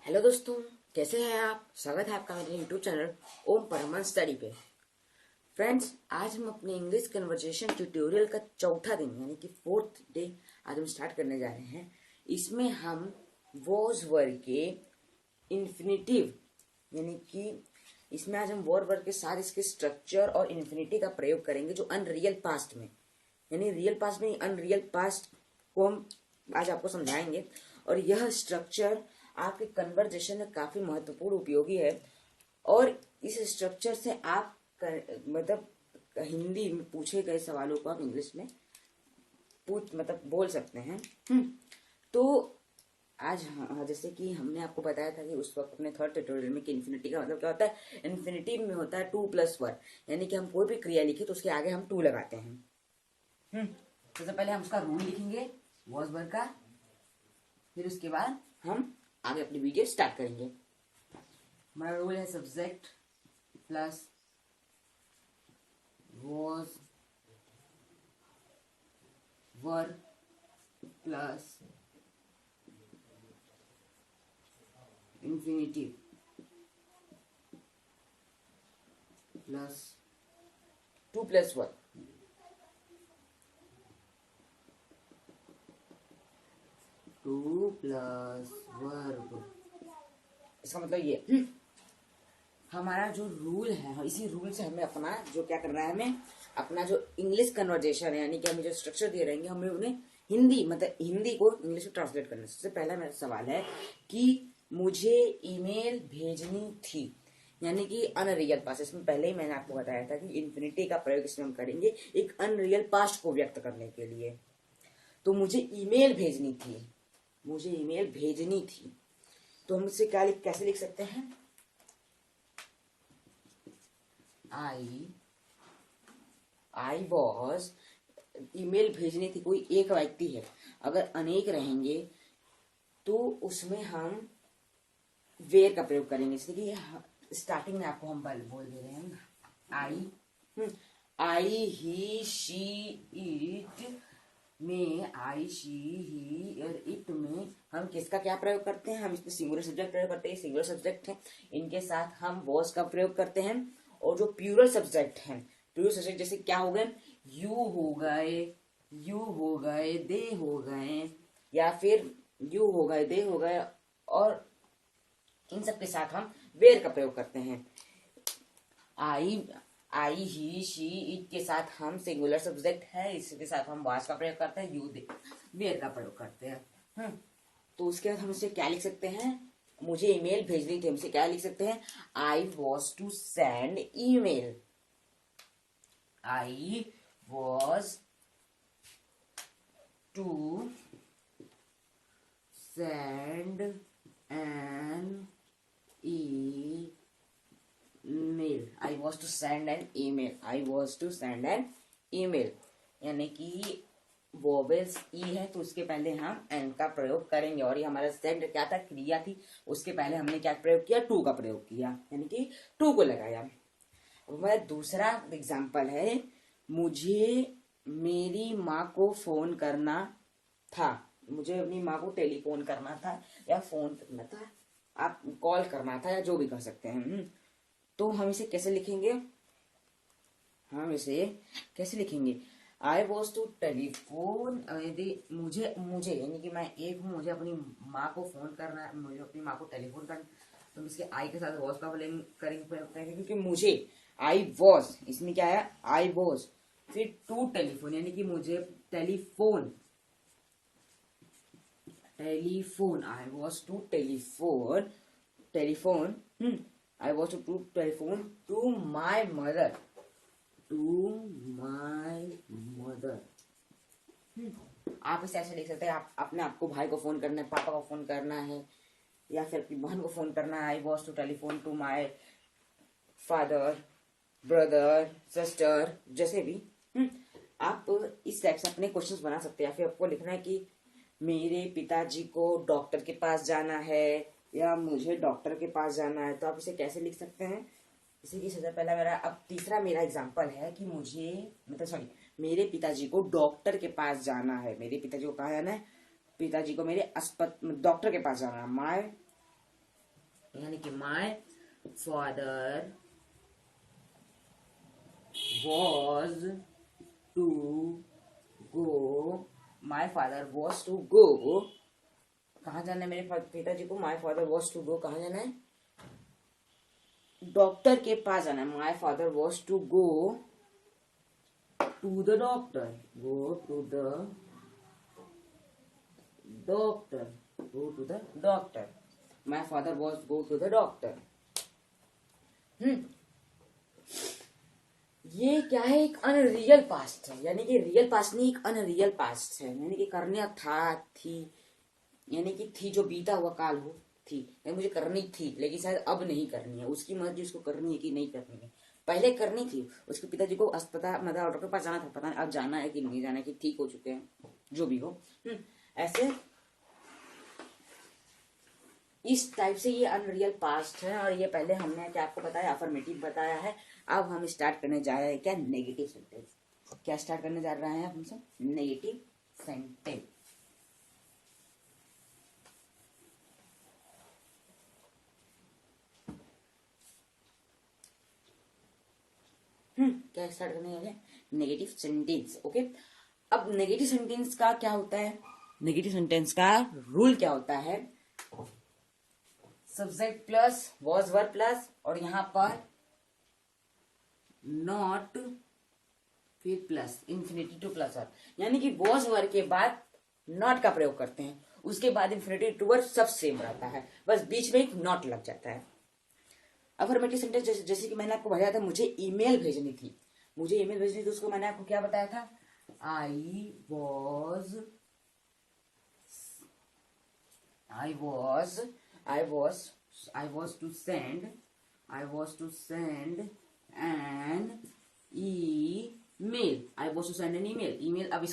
Hello दोस्तों, कैसे हैं आप। स्वागत है आपका मेरे यूट्यूब चैनल ओम परमांस स्टडी पे। फ्रेंड्स, आज हम अपने इंग्लिश कन्वर्सेशन ट्यूटोरियल का चौथा दिन यानी कि फोर्थ डे आज हम स्टार्ट करने जा रहे हैं। इसमें हम वॉज वर्ब के इन्फिनिटिव यानी कि इसमें आज हम वर्ब के साथ इसके स्ट्रक्चर और इन्फिनिटी का प्रयोग करेंगे जो अनरियल पास्ट में यानी रियल पास्ट में अनरियल पास्ट को हम आज आपको समझाएंगे। और यह स्ट्रक्चर आपके कन्वर्जेशन में काफी महत्वपूर्ण उपयोगी है और इस स्ट्रक्चर से आप मतलब हिंदी में पूछे गए सवालों को आप इंग्लिश में बोल सकते हैं। तो आज जैसे कि हमने आपको बताया था कि उस वक्त अपने थर्ड ट्यूटोरियल में कि इन्फिनिटी का मतलब क्या होता है। इन्फिनिटी में होता है 2+1 यानी कि हम कोई भी क्रिया लिखे तो उसके आगे हम 2 लगाते हैं। सबसे पहले हम उसका रूल लिखेंगे वॉज वर्ब का, फिर उसके बाद हम आगे अपनी वीडियो स्टार्ट करेंगे। हमारा रूल है subject plus was verb plus infinitive plus 2+1। Two plus verb, इसका मतलब ये हमारा जो रूल है, इसी रूल से हमें अपना जो क्या करना है, हमें अपना जो इंग्लिश कन्वर्जेशन है यानी कि हमें जो स्ट्रक्चर दे रहेंगे हमें उन्हें हिंदी को इंग्लिश में ट्रांसलेट करना है। सबसे पहला मेरा सवाल है कि मुझे ईमेल भेजनी थी यानी कि अनरियल पास्ट। इसमें पहले ही मैंने आपको बताया था कि इन्फिनिटी का प्रयोग इसमें हम करेंगे एक अनरियल पास्ट को व्यक्त करने के लिए। तो मुझे ईमेल भेजनी थी, मुझे ईमेल भेजनी थी, तो हम इसे कैसे लिख सकते हैं। आई वॉज, ईमेल भेजनी थी कोई एक व्यक्ति है। अगर अनेक रहेंगे तो उसमें हम वेयर का प्रयोग करेंगे। इसलिए कि स्टार्टिंग में आपको हम बोल दे रहे हैं आई ही शी इट में, आई शी ही और इट में हम किसका क्या प्रयोग करते हैं, हम इसमें सिंगुलर सब्जेक्ट प्रयोग करते हैं। सिंगुलर सब्जेक्ट है, इनके साथ हम वॉज का प्रयोग करते हैं। और जो प्लूरल सब्जेक्ट है, प्लूरल सब्जेक्ट जैसे क्या हो गए, यू हो गए, दे हो गए, या फिर यू हो गए, दे हो गए, और इन सब के साथ हम वेयर का प्रयोग करते हैं। आई ही शी इट के साथ हम सिंगुलर सब्जेक्ट है, इसके साथ हम वाज का प्रयोग करते हैं, यू दे वेयर का प्रयोग करते हैं। तो उसके बाद हम इसे क्या लिख सकते हैं, मुझे ईमेल भेजनी थी, हमसे क्या लिख सकते हैं, I was to send email, I was to send an email, I was to send an email, I was to send an email यानी कि वोवेल्स ई है तो उसके पहले हम एन का प्रयोग करेंगे। और ये हमारा सेंड क्या था, क्रिया थी, उसके पहले हमने क्या प्रयोग किया, टू का प्रयोग किया यानी कि टू को लगाया। हमारा दूसरा एग्जाम्पल है, मुझे मेरी माँ को फोन करना था, मुझे अपनी माँ को टेलीफोन करना था या फोन करना था, आप कॉल करना था या जो भी कर सकते हैं। तो हम इसे कैसे लिखेंगे, आई वॉज टू टेलीफोन, यदि मुझे यानी कि मैं एक हूँ, मुझे अपनी माँ को फोन करना है, मुझे अपनी माँ को टेलीफोन करना, तो इसके आई के साथ वॉज का करेंगे क्योंकि मुझे आई वॉज, इसमें क्या है, आई वॉज, फिर टू टेलीफोन यानी कि मुझे telephone, I was to telephone I was to telephone to my mother, आप इसे ऐसे लिख सकते हैं, आप अपने आपको भाई को फोन करना है, पापा को फोन करना है, या फिर अपनी बहन को फोन करना है, I was to telephone to my father, brother, sister, जैसे भी आप इस टाइप से अपने क्वेश्चंस बना सकते हैं। या फिर आपको लिखना है कि मेरे पिताजी को डॉक्टर के पास जाना है या मुझे डॉक्टर के पास जाना है, तो आप इसे कैसे लिख सकते हैं। इसी की सबसे पहला अब तीसरा मेरा एग्जांपल है कि मेरे पिताजी को डॉक्टर के पास जाना है, मेरे पिताजी को कहाँ जाना है, पिताजी को मेरे डॉक्टर के पास जाना है, माय यानी कि my father was to go, my father was to go, कहाँ जाना है मेरे पिताजी को? My father was to go, कहाँ जाना है? डॉक्टर के पास जाना है। My father was to go to the doctor, go to the doctor, go to the doctor, my father was go to the doctor. ये क्या है? एक अनरियल पास्ट है, यानी कि रियल पास्ट नहीं, एक अनरियल पास्ट है, यानी कि करना था, थी, यानी कि थी जो बीता हुआ काल हो, थी, यानी मुझे करनी थी लेकिन शायद अब नहीं करनी है, उसकी मर्जी उसको करनी है कि नहीं करनी है। पहले करनी थी, उसके पिताजी को अस्पताल मतलब डॉक्टर के पास जाना था, पता नहीं अब जाना है कि नहीं जाना है, कि ठीक हो चुके हैं, जो भी हो। ऐसे इस टाइप से ये अनरियल पास्ट है। और ये पहले हमने क्या आपको बताया, अफर्मेटिव बताया है। अब हम स्टार्ट करने जा रहे हैं क्या? Negative sentence. क्या स्टार्ट करने जा रहे हैं हम सब? Negative sentence. क्या स्टार्ट करने जा रहे हैं? Negative sentence. ओके, अब नेगेटिव सेंटेंस का क्या होता है? नेगेटिव सेंटेंस का रूल क्या होता है? Subject plus was verb plus, और यहां पर नॉट, फिर plus, infinity two plus verb, यानी कि वॉज वर्ब के बाद नॉट का प्रयोग करते हैं, उसके बाद इंफिनिटी टू वर्ब सब सेम रहता है, बस बीच में एक नॉट लग जाता है। अफर्मेटिव सेंटेंस जैसे कि मैंने आपको बताया था, मुझे ईमेल भेजनी थी, तो उसको मैंने आपको क्या बताया था? I was to send an email. अब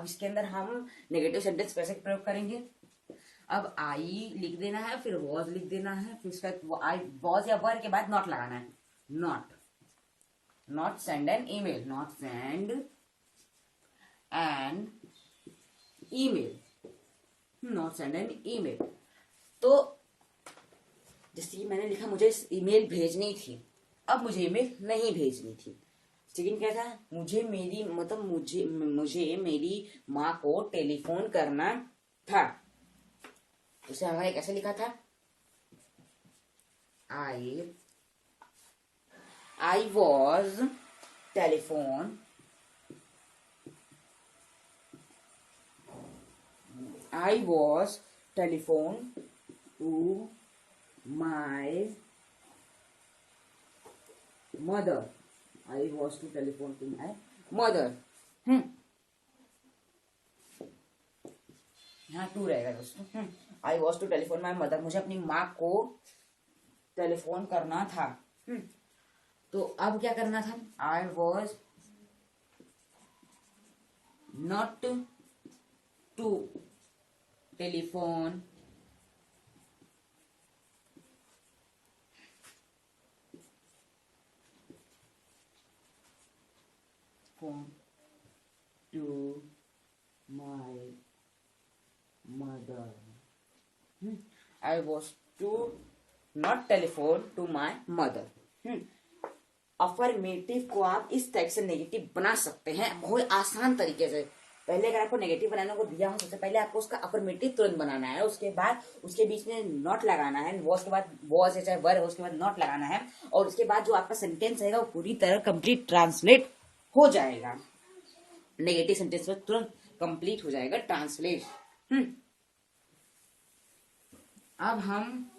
इसके अंदर हम नेगेटिव सेंटेंस कैसे प्रयोग करेंगे? अब आई लिख देना है, फिर वॉज लिख देना है, फिर उसका आई वॉज या वर के बाद नॉट लगाना है। Not send an email, not send an email, not send an email. तो जैसे कि मैंने लिखा मुझे ईमेल भेजनी थी, अब मुझे ईमेल नहीं भेजनी थी। सेकंड क्या था? मुझे मेरी माँ को टेलीफोन करना था, उसे हमारे कैसे लिखा था? I was telephone to my mother, यहाँ टू रहेगा दोस्तों। I was to telephone my mother, मुझे अपनी माँ को टेलीफोन करना था। तो अब क्या करना था? I was not to telephone to my mother. I was to not telephone to my mother. Affirmative को आप इस टाइप से नेगेटिव बना सकते हैं बहुत आसान तरीके से। पहले अगर आपको नेगेटिव बनाने को दिया हो, सबसे पहले आपको उसका अफर्मेटिव तुरंत बनाना है, उसके बाद उसके बीच में नॉट लगाना है, वॉज के बाद वॉज है चाहे वर है, उसके बाद नॉट लगाना है, और उसके बाद जो आपका सेंटेंस रहेगा वो पूरी तरह कंप्लीट ट्रांसलेट हो जाएगा। नेगेटिव सेंटेंस में तुरंत कंप्लीट हो जाएगा ट्रांसलेट। अब हम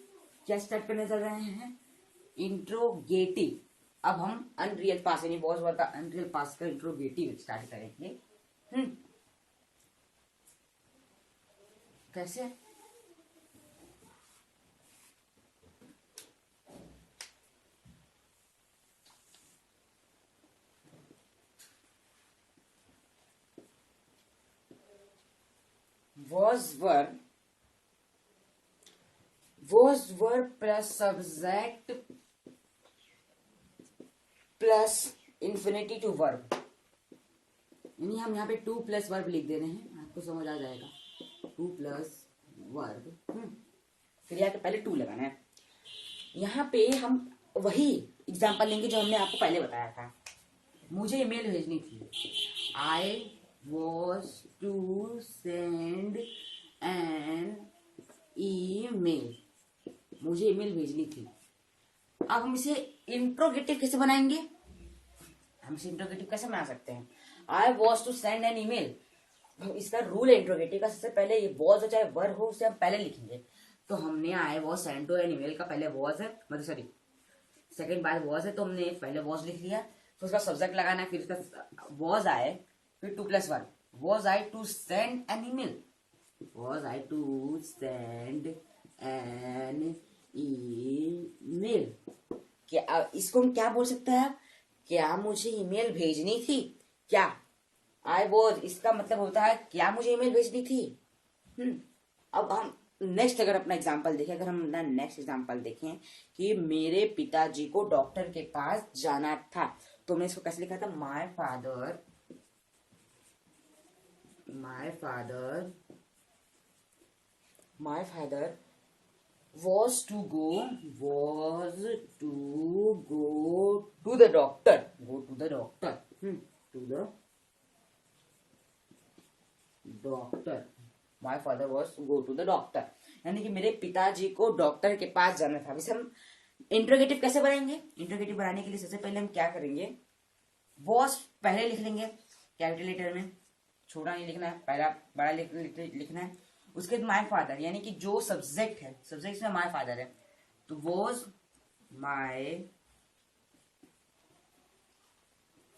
क्या स्टार्ट करने चल रहे हैं? इंट्रोगेटिव। अब हम अनरियल पास यानी वॉज वर्ब का अनरियल पास का इंट्रोगेटिव स्टार्ट करेंगे। कैसे? was verb plus subject plus infinity to verb, यानी हम यहाँ पे टू प्लस वर्ब लिख दे रहे हैं, आपको समझ आ जाएगा। टू प्लस वर्ब, फिर यहाँ पे पहले टू लगाना है। यहाँ पे हम वही एग्जाम्पल लेंगे जो हमने आपको पहले बताया था। मुझे ईमेल भेजनी थी, I was to send an email, मुझे ईमेल भेजनी थी। अब हम इसे इंट्रोगेटिव कैसे बनाएंगे? हम इसे इंट्रोगेटिव कैसे बना सकते हैं? I was to send an email, इसका रूल है इंट्रोगेटिव का, सबसे पहले ये वॉज हो चाहे वर हो उसे हम पहले लिखेंगे। तो हमने I was send to an email का पहले वॉज है, मतलब सॉरी सेकंड बार वॉज है, तो हमने पहले वॉज लिख लिया, फिर उसका सब्जेक्ट लगाना है, फिर उसका वॉज आए, फिर 2+1 was I to send an email, was I to send an email. क्या इसको हम क्या बोल सकते हैं? क्या मुझे ईमेल भेजनी थी? क्या आई वॉज, इसका मतलब होता है क्या मुझे ईमेल भेजनी थी। अब हम नेक्स्ट अगर अपना एग्जांपल देखें, अगर हम अपना नेक्स्ट एग्जांपल देखें कि मेरे पिताजी को डॉक्टर के पास जाना था, तो मैं इसको कैसे लिखा था? My father was to go to the doctor, to the doctor, my father was to go to the doctor, यानी कि मेरे पिताजी को डॉक्टर के पास जाना था। वैसे हम इंट्रोगेटिव कैसे बनाएंगे? इंट्रोगेटिव बनाने के लिए सबसे पहले हम क्या करेंगे? was पहले लिख लेंगे कैपिटल लेटर में, छोटा नहीं लिखना है, पहला बड़ा लिखना है। उसके बाद माय फादर, यानी कि जो सब्जेक्ट है, सब्जेक्ट में माय फादर है, तो was my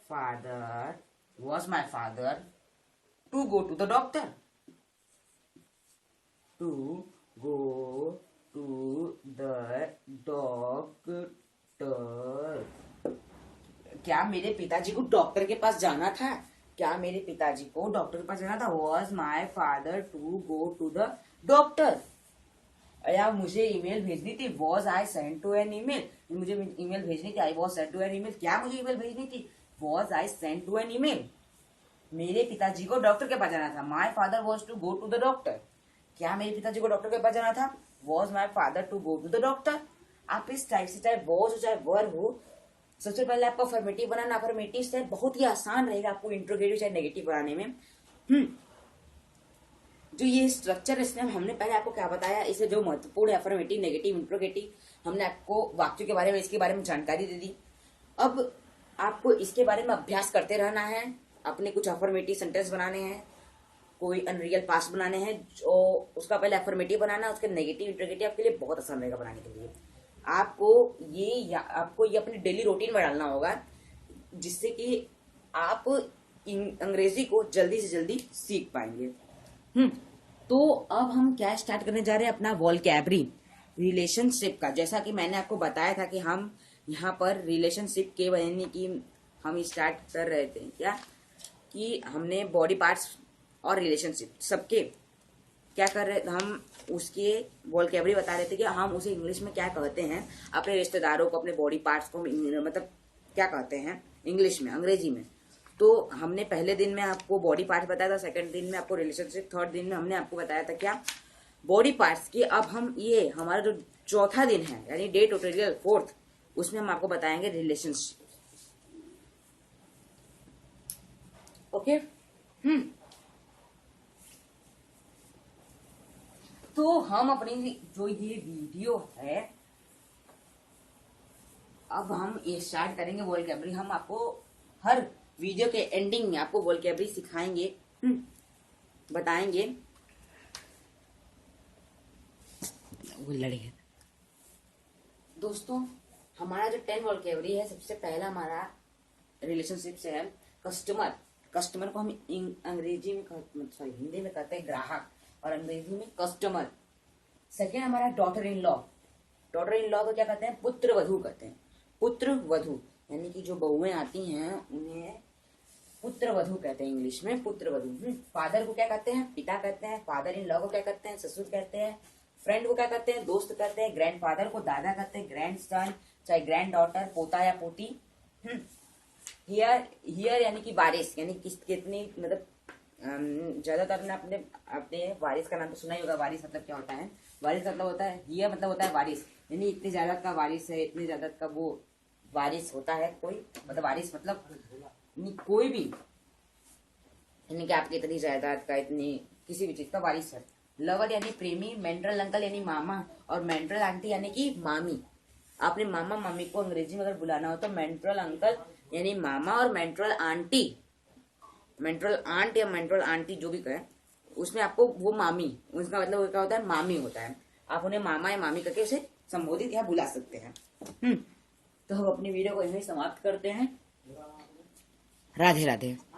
father to go to the doctor, क्या मेरे पिताजी को डॉक्टर के पास जाना था? क्या मेरे पिताजी को डॉक्टर के पास जाना था? Was my father to go to the doctor. या मुझे ईमेल भेजनी थी, was I send to an email, मुझे ईमेल भेजनी थी, I was send to an email. क्या मुझे ईमेल भेजनी थी? Was I send to an email. मेरे पिताजी को डॉक्टर के पास जाना था, my father was to go to the doctor. क्या मेरे पिताजी को डॉक्टर के पास जाना था? Was my father to go to the doctor. आप इस टाइप से चाहे वॉज हो चाहे वर हो, सबसे पहले आपको अफर्मेटिव बनाना। अफर्मेटिव से बहुत ही आसान रहेगा आपको इंट्रोगेटिव चाहे नेगेटिव बनाने में। जो ये स्ट्रक्चर है इसमें हमने पहले आपको क्या बताया, इसे जो महत्वपूर्ण है अफर्मेटिव, नेगेटिव, इंट्रोगेटिव, हमने आपको वाक्यों के बारे में, इसके बारे में जानकारी दे दी। अब आपको इसके बारे में अभ्यास करते रहना है। अपने कुछ अफर्मेटिव सेंटेंस बनाने हैं, कोई अनरियल पास्ट बनाने हैं, जो उसका पहले अफर्मेटिव बनाना है, उसके नेगेटिव इंट्रोगेटिव आपके लिए बहुत आसान रहेगा बनाने के लिए। आपको ये अपनी डेली रूटीन में डालना होगा, जिससे कि आप अंग्रेजी को जल्दी से जल्दी सीख पाएंगे। तो अब हम क्या स्टार्ट करने जा रहे हैं? अपना वोकैबुलरी रिलेशनशिप का। जैसा कि मैंने आपको बताया था कि हम यहाँ पर रिलेशनशिप के यानी कि हम स्टार्ट कर रहे थे क्या, कि हमने बॉडी पार्ट्स और रिलेशनशिप सबके क्या कर रहे थे, हम उसके वोकैबुलरी बता रहे थे कि हम उसे इंग्लिश में क्या कहते हैं, अपने रिश्तेदारों को, अपने बॉडी पार्ट्स को मतलब क्या कहते हैं इंग्लिश में, अंग्रेजी में। तो हमने पहले दिन में आपको बॉडी पार्ट्स बताया था, सेकंड दिन में आपको रिलेशनशिप, थर्ड दिन में हमने आपको बताया था क्या, बॉडी पार्ट्स की। अब हम ये हमारा जो चौथा दिन है यानी डे ट्यूटोरियल 4th, उसमें हम आपको बताएंगे रिलेशनशिप। ओके। तो हम अपनी जो ये वीडियो है, अब हम ये स्टार्ट करेंगे वोकैबुलरी। हम आपको हर वीडियो के एंडिंग में आपको वोकैबुलरी सिखाएंगे, बताएंगे। वो लड़ेगा दोस्तों। हमारा जो 10 वोकैबुलरी है, सबसे पहला हमारा रिलेशनशिप से है कस्टमर। कस्टमर को हम अंग्रेजी में सॉरी हिंदी में कहते हैं ग्राहक, और अंग्रेजी में कस्टमर। सेकेंड हमारा daughter in law. Daughter in law को क्या कहते हैं? पुत्र वधू कहते हैं। पुत्र वधू यानी कि जो बहुएं आती हैं उन्हें पुत्र वधू कहते हैं, इंग्लिश में पुत्र वधू। फादर को क्या कहते हैं? पिता कहते हैं। फादर इन लॉ को क्या कहते हैं? ससुर कहते हैं। फ्रेंड को क्या कहते हैं? दोस्त कहते हैं। ग्रैंडफादर को दादा कहते हैं। ग्रैंड सन चाहे ग्रैंड डॉटर, पोता या पोती। हियर यानी कि वारिस, यानी कितनी मतलब ज्यादातर ने अपने वारिस का नाम तो सुना ही होगा। वारिस मतलब क्या होता है? वारिस का मतलब होता है, ये मतलब होता है वारिस, यानी इतनी जायदाद का वारिस है, इतनी जायदाद का वो वारिस होता है कोई, मतलब वारिस मतलब कोई भी, यानी कि आपकी इतनी जायदाद का, इतनी किसी भी चीज का वारिस है। लवर यानी प्रेमी, मेंट्रल अंकल यानी मामा, और मेंट्रल आंटी यानी कि मामी। आपने मामा मामी को अंग्रेजी में अगर बुलाना हो तो मेंट्रल अंकल यानी मामा, और मेंट्रल आंटी, मेंट्रल आंट या मेंट्रल आंटी जो भी कहें, उसमें आपको वो मामी, उसका मतलब क्या होता है, मामी होता है। आप उन्हें मामा या मामी करके उसे संबोधित या बुला सकते हैं। तो हम अपनी वीडियो को यहीं समाप्त करते हैं। राधे राधे।